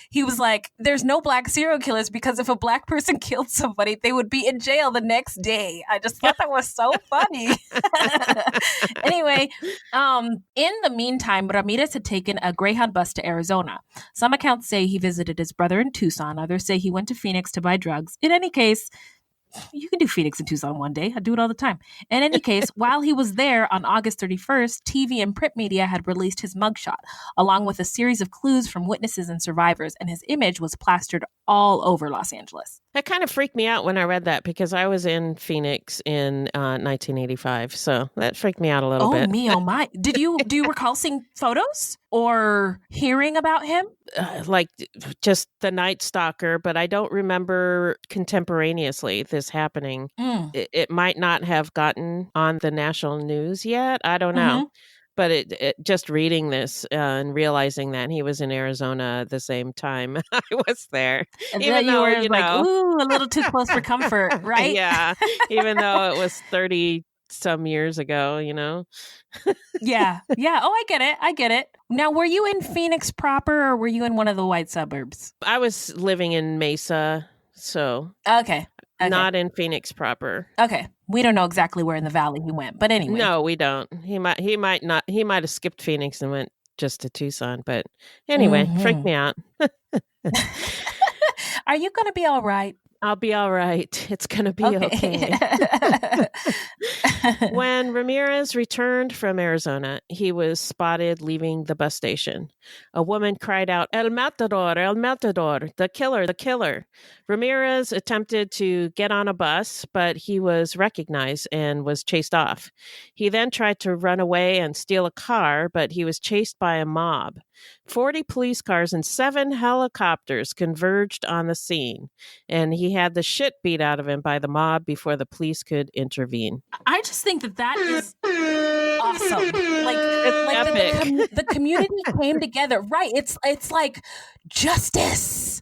he was like, there's no black serial killers because if a black person killed somebody, they would be in jail the next day. I just thought that was so funny. Anyway, in the meantime, Ramirez had taken a Greyhound bus to Arizona. Some accounts say he visited his brother in Tucson. Others say he went to Phoenix to buy drugs. In any case, you can do Phoenix and Tucson one day. I do it all the time. In any case, while he was there on August 31st, TV and print media had released his mugshot, along with a series of clues from witnesses and survivors, and his image was plastered all over Los Angeles. That kind of freaked me out when I read that because I was in Phoenix in 1985, so that freaked me out a little bit. Oh me, oh my! Do you recall seeing photos or hearing about him? Like just the Night Stalker, but I don't remember contemporaneously this happening. It might not have gotten on the national news yet. I don't know. But it just reading this and realizing that he was in Arizona at the same time I was there. And even though you were like, ooh, a little too close for comfort, right? Yeah. Even though it was 30 some years ago, Yeah. Oh, I get it. Now, were you in Phoenix proper or were you in one of the white suburbs? I was living in Mesa, so. Okay. Not in Phoenix proper. Okay. We don't know exactly where in the valley he went, but anyway. No, we don't. He might have skipped Phoenix and went just to Tucson, but anyway, freaked me out. Are you going to be all right? I'll be all right. It's going to be okay. When Ramirez returned from Arizona, he was spotted leaving the bus station. A woman cried out, "El matador, el matador, the killer, the killer." Ramirez attempted to get on a bus, but he was recognized and was chased off. He then tried to run away and steal a car, but he was chased by a mob. 40 police cars and 7 helicopters converged on the scene, and he had the shit beat out of him by the mob before the police could intervene. I just think that is awesome. It's epic. The community came together. Right. It's like justice.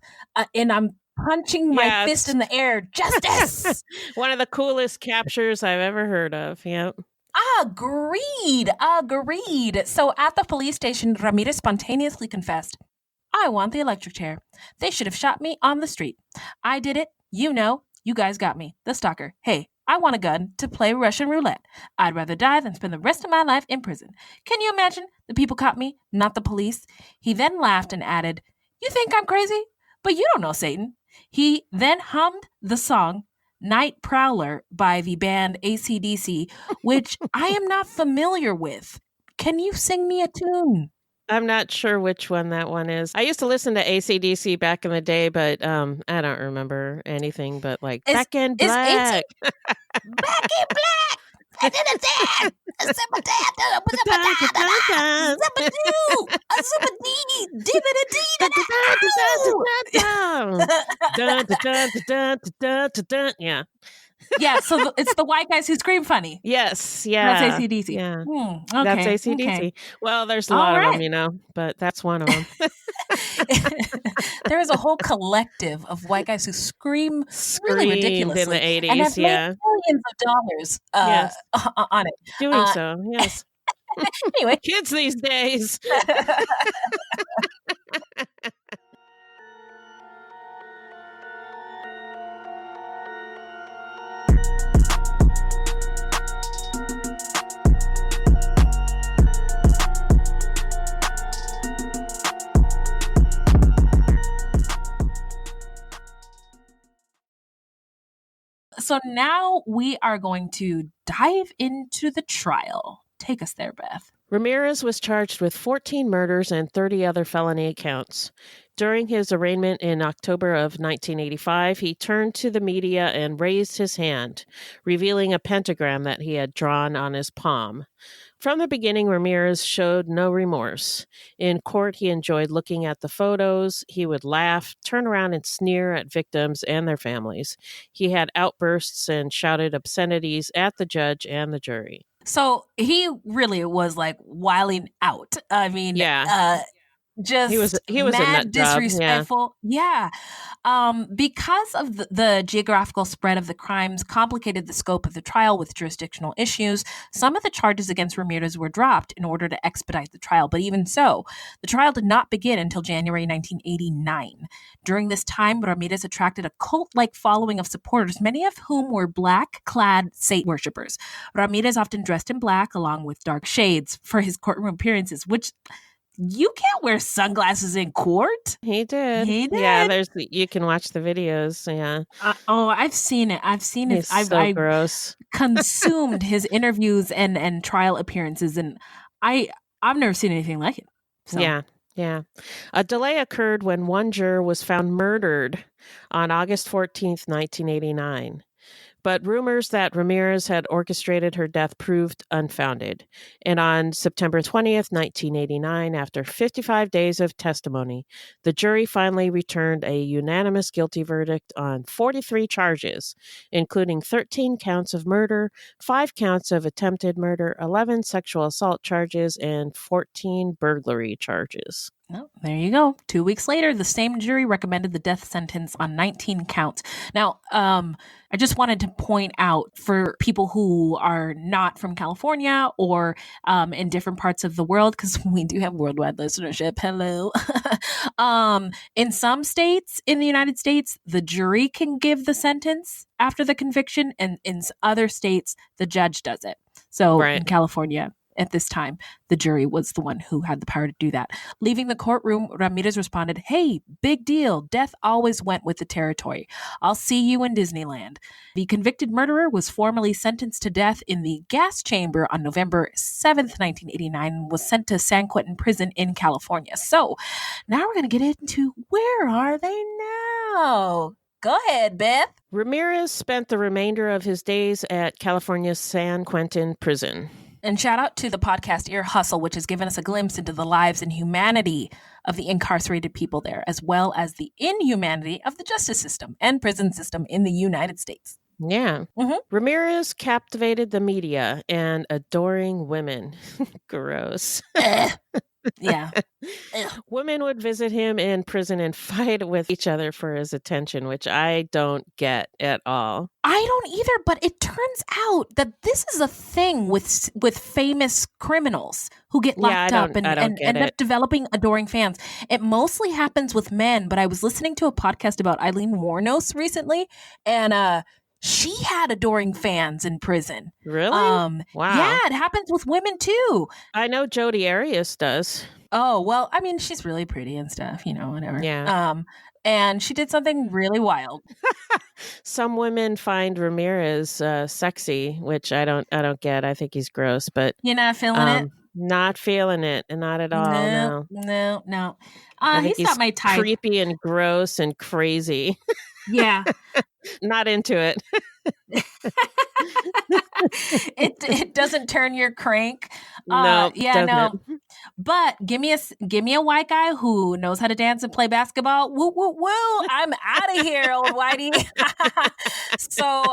And I'm punching my fist in the air. Justice. One of the coolest captures I've ever heard of. Yep. Agreed. So at the police station, Ramirez spontaneously confessed, "I want the electric chair. They should have shot me on the street. I did it. You guys got me. The stalker. Hey, I want a gun to play Russian roulette. I'd rather die than spend the rest of my life in prison. Can you imagine? The people caught me, not the police." He then laughed and added, "You think I'm crazy? But you don't know Satan." He then hummed the song Night Prowler by the band AC/DC, which I am not familiar with. Can you sing me a tune? I'm not sure which one that one is. I used to listen to AC/DC back in the day, but I don't remember anything but like Back in Black. Back in Black! And then it's there! Yeah. Yeah, so it's the white guys who scream funny. Yes, yeah. That's AC/DC. Yeah. Okay, that's AC/DC. Okay. Well, there's a lot of them, but that's one of them. There is a whole collective of white guys who scream really ridiculously. In the 80s, and have made millions of dollars on it. Doing so, yes. Anyway. Kids these days. So now we are going to dive into the trial. Take us there, Beth. Ramirez was charged with 14 murders and 30 other felony counts. During his arraignment in October of 1985, he turned to the media and raised his hand, revealing a pentagram that he had drawn on his palm. From the beginning, Ramirez showed no remorse. In court, he enjoyed looking at the photos. He would laugh, turn around and sneer at victims and their families. He had outbursts and shouted obscenities at the judge and the jury. So he really was like wilding out. I mean, just he was mad, a nut disrespectful. Job, yeah. Because of the geographical spread of the crimes complicated the scope of the trial with jurisdictional issues, some of the charges against Ramirez were dropped in order to expedite the trial. But even so, the trial did not begin until January 1989. During this time, Ramirez attracted a cult-like following of supporters, many of whom were black-clad Satan worshippers. Ramirez often dressed in black along with dark shades for his courtroom appearances, which you can't wear sunglasses in court. He did. Yeah, you can watch the videos. Yeah. I've seen it. He's so gross. Consumed his interviews and trial appearances, and I've never seen anything like it. So. Yeah. A delay occurred when one juror was found murdered on August 14th, 1989. But rumors that Ramirez had orchestrated her death proved unfounded. And on September 20th, 1989, after 55 days of testimony, the jury finally returned a unanimous guilty verdict on 43 charges, including 13 counts of murder, 5 counts of attempted murder, 11 sexual assault charges, and 14 burglary charges. Oh, there you go. 2 weeks later, the same jury recommended the death sentence on 19 counts. Now, I just wanted to point out for people who are not from California or in different parts of the world, because we do have worldwide listenership. Hello. In some states in the United States, the jury can give the sentence after the conviction, and in other states, the judge does it. So in California, at this time, the jury was the one who had the power to do that. Leaving the courtroom, Ramirez responded, "Hey, big deal. Death always went with the territory. I'll see you in Disneyland." The convicted murderer was formally sentenced to death in the gas chamber on November 7th, 1989, and was sent to San Quentin Prison in California. So now we're going to get into where are they now? Go ahead, Beth. Ramirez spent the remainder of his days at California's San Quentin Prison. And shout out to the podcast Ear Hustle, which has given us a glimpse into the lives and humanity of the incarcerated people there, as well as the inhumanity of the justice system and prison system in the United States. Yeah. Mm-hmm. Ramirez captivated the media and adoring women. Gross. Yeah. Women would visit him in prison and fight with each other for his attention, which I don't get at all. I don't either, but it turns out that this is a thing with famous criminals who get locked up and end up developing adoring fans. It mostly happens with men, but I was listening to a podcast about Eileen Wuornos recently, and she had adoring fans in prison. Really? Wow. Yeah, it happens with women too. I know Jodi Arias does. Oh, well, I mean, she's really pretty and stuff, whatever. Yeah. And she did something really wild. Some women find Ramirez sexy, which I don't get. I think he's gross, but you're not feeling it? Not feeling it, not at all. No. He's not my type. Creepy and gross and crazy. Yeah. Not into it. It doesn't turn your crank. No. But give me a white guy who knows how to dance and play basketball. Woo woo woo! I'm out of here, old whitey. So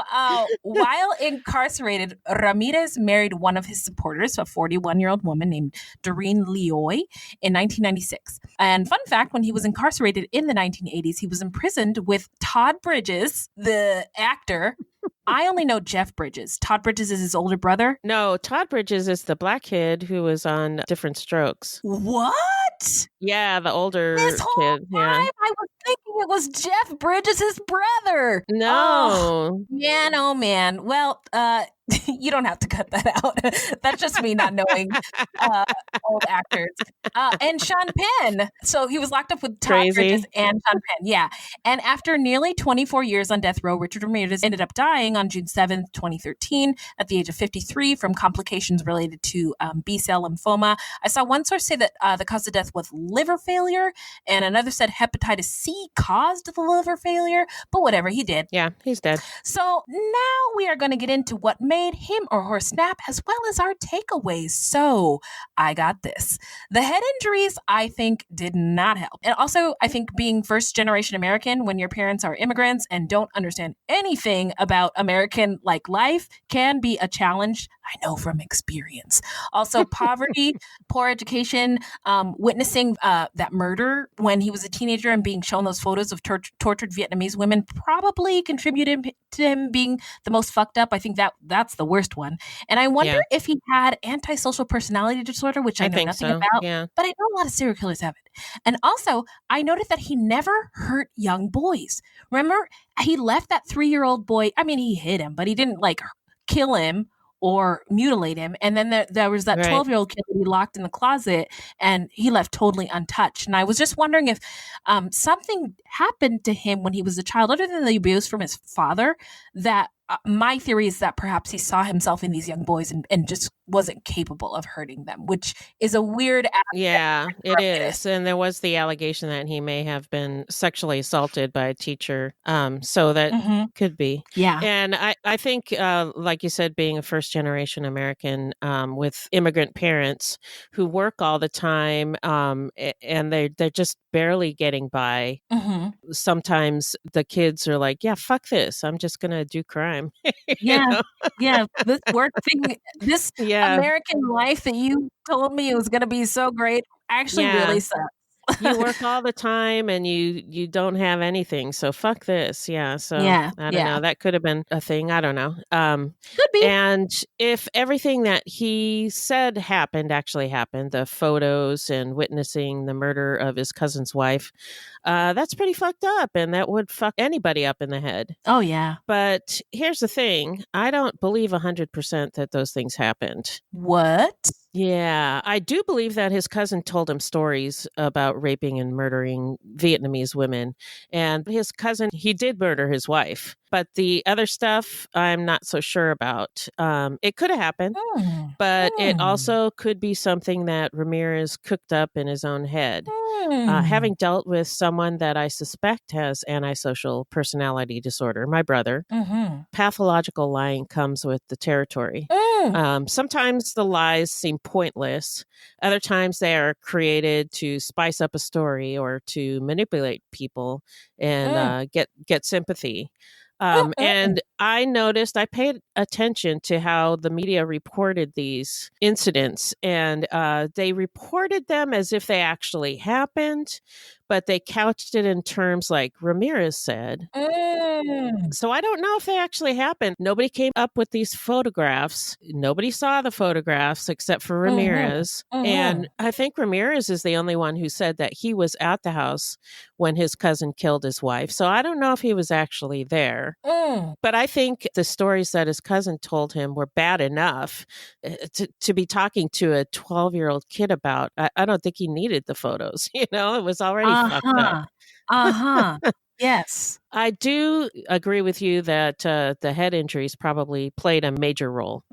while incarcerated, Ramirez married one of his supporters, a 41-year-old woman named Doreen Leoy, in 1996. And fun fact, when he was incarcerated in the 1980s, he was imprisoned with Todd Bridges, the actor. I only know Jeff Bridges. Todd Bridges is his older brother. No, Todd Bridges is the black kid who was on Different Strokes. What? Yeah, the older this whole kid. Time, I was thinking it was Jeff Bridges' brother. No. Man, oh man. Well, you don't have to cut that out. That's just me not knowing old actors. And Sean Penn. So he was locked up with Todd Bridges and Sean Penn. Yeah. And after nearly 24 years on death row, Richard Ramirez ended up dying on June 7th, 2013, at the age of 53 from complications related to B-cell lymphoma. I saw one source say that the cause of death was liver failure, and another said hepatitis C caused the liver failure. But whatever, he did. Yeah, he's dead. So now we are going to get into what made him or her snap, as well as our takeaways. So I got this. The head injuries, I think, did not help. And also, I think being first generation American, when your parents are immigrants and don't understand anything about American life, can be a challenge. I know from experience. Also, poverty, poor education, witnessing that murder when he was a teenager and being shown those photos of tortured Vietnamese women probably contributed to him being the most fucked up. I think that's the worst one. And I wonder if he had antisocial personality disorder, which I know nothing about, but I know a lot of serial killers have it. And also, I noted that he never hurt young boys. Remember, he left that 3-year-old boy. I mean, he hit him, but he didn't like kill him or mutilate him. And then there was that 12-year-old kid that he locked in the closet and he left totally untouched. And I was just wondering if something happened to him when he was a child, other than the abuse from his father, that my theory is that perhaps he saw himself in these young boys and just wasn't capable of hurting them, which is a weird aspect. Yeah, it is. And there was the allegation that he may have been sexually assaulted by a teacher. So that could be. Yeah. And I think, like you said, being a first-generation American with immigrant parents who work all the time and they're just barely getting by. Sometimes the kids are like, yeah, fuck this. I'm just going to do crime. Yeah. This work thing, this American life that you told me it was going to be so great actually really sucks. You work all the time and you don't have anything. So fuck this. Yeah. So I don't know. That could have been a thing. I don't know. Could be. And if everything that he said actually happened, the photos and witnessing the murder of his cousin's wife, that's pretty fucked up. And that would fuck anybody up in the head. Oh, yeah. But here's the thing. I don't believe 100% that those things happened. What? Yeah, I do believe that his cousin told him stories about raping and murdering Vietnamese women. And his cousin, he did murder his wife. But the other stuff, I'm not so sure about. It could have happened, but it also could be something that Ramirez cooked up in his own head. Having dealt with someone that I suspect has antisocial personality disorder, my brother, pathological lying comes with the territory. Sometimes the lies seem pointless. Other times they are created to spice up a story or to manipulate people and get sympathy. And I paid attention to how the media reported these incidents, and they reported them as if they actually happened, but they couched it in terms like Ramirez said. So I don't know if they actually happened. Nobody came up with these photographs. Nobody saw the photographs except for Ramirez. And I think Ramirez is the only one who said that he was at the house when his cousin killed his wife. So I don't know if he was actually there. But I think the stories that his cousin told him were bad enough to be talking to a 12-year-old kid about. I don't think he needed the photos. It was already fucked up. Yes. I do agree with you that the head injuries probably played a major role.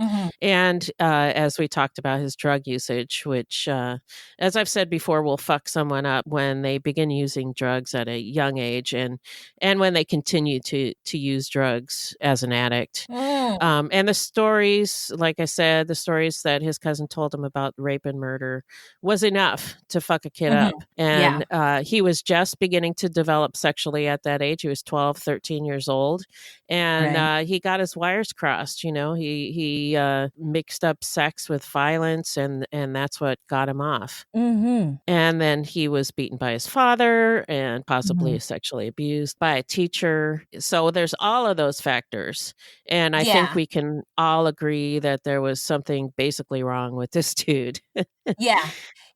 And as we talked about, his drug usage, which, as I've said before, will fuck someone up when they begin using drugs at a young age and when they continue to use drugs as an addict. And the stories, like I said, the stories that his cousin told him about rape and murder was enough to fuck a kid up. And he was just beginning to develop sexually at that age. He was 12, 13 years old. And he got his wires crossed. He mixed up sex with violence, and that's what got him off. And then he was beaten by his father and possibly sexually abused by a teacher. So there's all of those factors. And I think we can all agree that there was something basically wrong with this dude.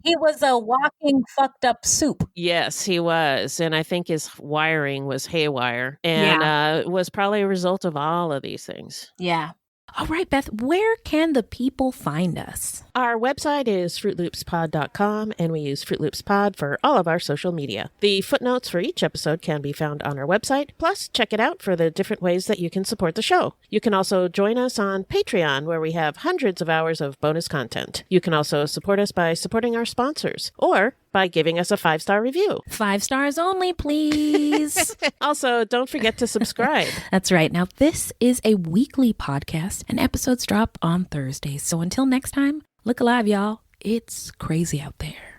He was a walking fucked up soup. Yes, he was. And I think his wiring was haywire and was probably a result of all of these things. Yeah. All right, Beth, where can the people find us? Our website is fruitloopspod.com, and we use Fruit Loops Pod for all of our social media. The footnotes for each episode can be found on our website. Plus, check it out for the different ways that you can support the show. You can also join us on Patreon, where we have hundreds of hours of bonus content. You can also support us by supporting our sponsors, or by giving us a 5-star review. 5 stars only, please. Also, don't forget to subscribe. That's right. Now, this is a weekly podcast, and episodes drop on Thursdays. So until next time, look alive, y'all. It's crazy out there.